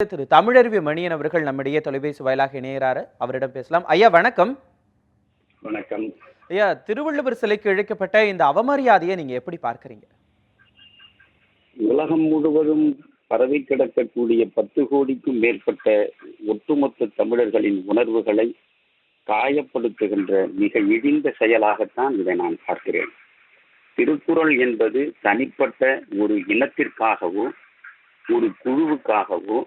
திரு தமிழருவி மணியன் அவர்கள் நம்மிடையே தொலைபேசி வாயிலாக இணைகிறாரு. அவரிடம் பேசலாம். ஐயா வணக்கம். வணக்கம். ஐயா, திருவள்ளுவர் சிலைக்கு இழைக்கப்பட்ட இந்த அவமரியாதையை நீங்க எப்படி பார்க்கறீங்க? உலகம் முழுவதும் பரவி கிடக்கக்கூடிய 10 கோடிக்கும் மேற்பட்ட ஒட்டுமொத்த தமிழர்களின் உணர்வுகளை காயப்படுத்துகின்ற மிக இழிந்த செயலாகத்தான் இதை நான் பார்க்கிறேன். திருக்குறள் என்பது தனிப்பட்ட ஒரு இனத்திற்காகவோ ஒரு குழுவுக்காகவோ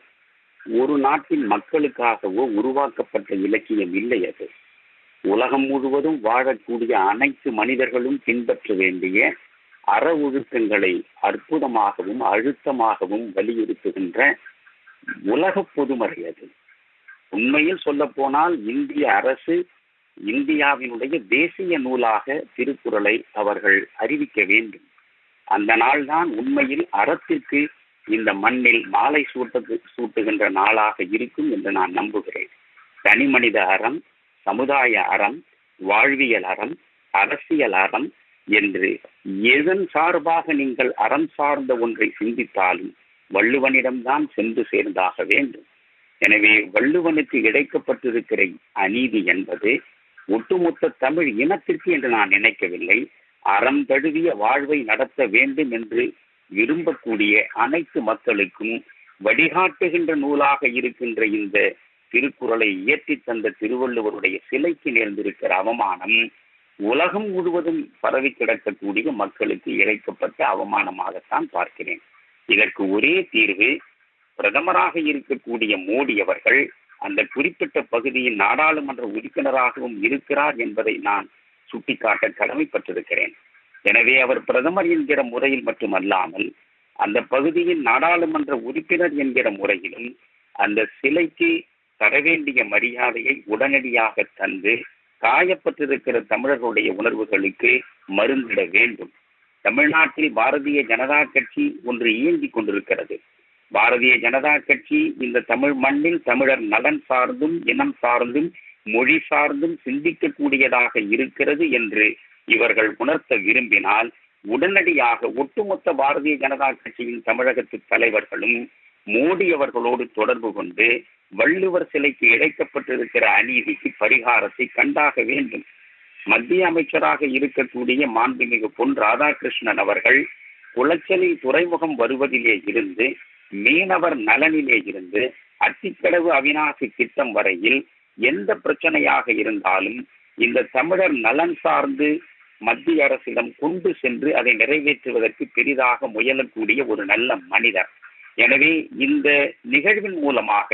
ஒரு நாட்டின் மக்களுக்காகவோ உருவாக்கப்பட்ட இலக்கியம் இல்லை. அது உலகம் முழுவதும் வாழக்கூடிய அனைத்து மனிதர்களும் பின்பற்ற வேண்டிய அற ஒழுக்கங்களை அற்புதமாகவும் அழுத்தமாகவும் வலியுறுத்துகின்ற உலக பொதுமறை. அது உண்மையில் சொல்ல போனால் இந்திய அரசு இந்தியாவினுடைய தேசிய நூலாக திருக்குறளை அவர்கள் அறிவிக்க வேண்டும். அந்த நாள்தான் உண்மையில் அறத்திற்கு இந்த மண்ணில் மாலை சூட்டுகின்ற நாளாக இருக்கும் என்று நான் நம்புகிறேன். தனி மனித அறம், சமுதாய அறம், வாழ்வியல் அறம், அரசியல் அறம் என்று எதன் சார்பாக நீங்கள் அறம் சார்ந்த ஒன்றை சிந்தித்தாலும் வள்ளுவனிடம்தான் சென்று சேர்ந்தாக வேண்டும். எனவே வள்ளுவனுக்கு இழைக்கப்பட்டிருக்கிற அநீதி என்பது ஒட்டுமொத்த தமிழ் இனத்திற்கு என்று நான் நினைக்கவில்லை. அறம் தழுவிய வாழ்வை நடத்த வேண்டும் என்று விரும்பக்கூடிய அனைத்து மக்களுக்கும் வழிகாட்டுகின்ற நூலாக இருக்கின்ற இந்த திருக்குறளை இயற்றி தந்த திருவள்ளுவருடைய சிலைக்கு நேர்ந்திருக்கிற அவமானம் உலகம் முழுவதும் பரவி கிடக்கக்கூடிய மக்களுக்கு இழைக்கப்பட்ட அவமானமாகத்தான் பார்க்கிறேன். இதற்கு ஒரே தீர்வு, பிரதமராக இருக்கக்கூடிய மோடி அவர்கள் அந்த குறிப்பிட்ட பகுதியின் நாடாளுமன்ற உறுப்பினராகவும் இருக்கிறார் என்பதை நான் சுட்டிக்காட்ட கடமைப்பட்டிருக்கிறேன். எனவே அவர் பிரதமர் என்கிற முறையில் மட்டுமல்லாமல் அந்த பகுதியின் நாடாளுமன்ற உறுப்பினர் என்கிற முறையிலும் அந்த சிலைக்கு தர வேண்டிய மரியாதையை உடனடியாக தந்து காயப்பட்டிருக்கிற தமிழர்களுடைய உணர்வுகளுக்கு மருந்திட வேண்டும். தமிழ்நாட்டில் பாரதிய ஜனதா கட்சி ஒன்று இயங்கிக் கொண்டிருக்கிறது. பாரதிய ஜனதா கட்சி இந்த தமிழ் மண்ணில் தமிழர் நலன் சார்ந்தும் இனம் சார்ந்தும் மொழி சார்ந்தும் சிந்திக்கக்கூடியதாக இருக்கிறது என்று இவர்கள் உணர்த்த விரும்பினால் உடனடியாக ஒட்டுமொத்த பாரதிய ஜனதா கட்சியின் தமிழகத்து தலைவர்களும் மோடி அவர்களோடு தொடர்பு கொண்டு வள்ளுவர் சிலைக்கு இழைக்கப்பட்டிருக்கிற அநீதிக்கு பரிகாரத்தை கண்டாக வேண்டும். மத்திய அமைச்சராக இருக்கக்கூடிய மாண்புமிகு பொன் ராதாகிருஷ்ணன் அவர்கள் குளச்சலை துறைமுகம் வருவதிலே இருந்து மீனவர் நலனிலே இருந்து அத்திக்கடவு அவிநாசி திட்டம் வரையில் எந்த பிரச்சனையாக இருந்தாலும் இந்த தமிழர் நலன் சார்ந்து மத்திய அரசிடம் கொண்டு சென்று அதை நிறைவேற்றுவதற்கு பெரிதாக முயலக்கூடிய ஒரு நல்ல மனிதர். எனவே இந்த நிகழ்வின் மூலமாக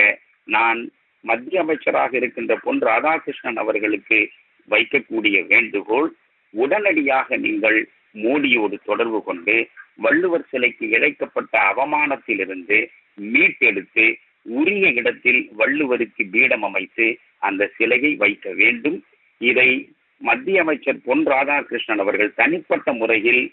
நான் மத்திய அமைச்சராக இருக்கின்ற பொன் ராதாகிருஷ்ணன் அவர்களுக்கு வைக்கக்கூடிய வேண்டுகோள், உடனடியாக நீங்கள் மோடியோடு தொடர்பு கொண்டு வள்ளுவர் சிலைக்கு இழைக்கப்பட்ட அவமானத்திலிருந்து மீட்டெடுத்து உரிய இடத்தில் வள்ளுவருக்கு பீடம் அமைத்து அந்த சிலையை வைக்க வேண்டும். இதை மத்திய அமைச்சர் பொன் ராதாகிருஷ்ணன் அவர்கள் தனிப்பட்ட முறையில்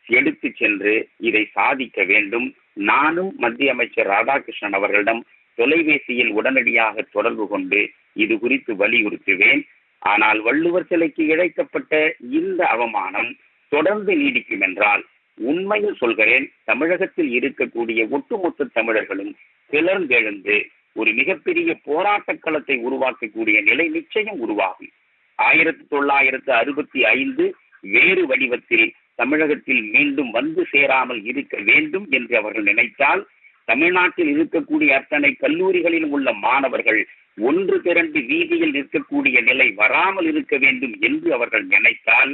எடுத்து சென்று இதை சாதிக்க வேண்டும். நானும் மத்திய அமைச்சர் ராதாகிருஷ்ணன் அவர்களிடம் தொலைபேசியில் உடனடியாக தொடர்பு கொண்டு இது குறித்து வலியுறுத்துவேன். ஆனால் வள்ளுவர் சிலைக்கு இழைக்கப்பட்ட இந்த அவமானம் தொடர்ந்து நீடிக்கும் என்றால் உண்மையில் சொல்கிறேன், தமிழகத்தில் இருக்கக்கூடிய ஒட்டுமொத்த தமிழர்களும் கிளர்ந்தெழுந்து ஒரு மிகப்பெரிய போராட்ட களத்தை உருவாக்கக்கூடிய நிலை நிச்சயம் உருவாகும். 1965 வேறு வடிவத்தில் தமிழகத்தில் மீண்டும் வந்து சேராமல் இருக்க வேண்டும் என்று அவர்கள் நினைத்தால், தமிழ்நாட்டில் இருக்கக்கூடிய அத்தனை கல்லூரிகளிலும் உள்ள மாணவர்கள் ஒன்று திரண்டு வீதியில் நிற்கக்கூடிய நிலை வராமல் இருக்க வேண்டும் என்று அவர்கள் நினைத்தால்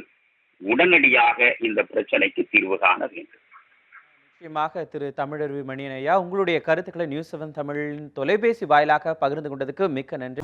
உடனடியாக இந்த பிரச்சனைக்கு தீர்வு காண வேண்டும். நிச்சயமாக திரு தமிழருவி மணியன் ஐயா, உங்களுடைய கருத்துக்களை நியூஸ் 7 தமிழின் தொலைபேசி வாயிலாக பகிர்ந்து கொண்டதுக்கு மிக்க நன்றி.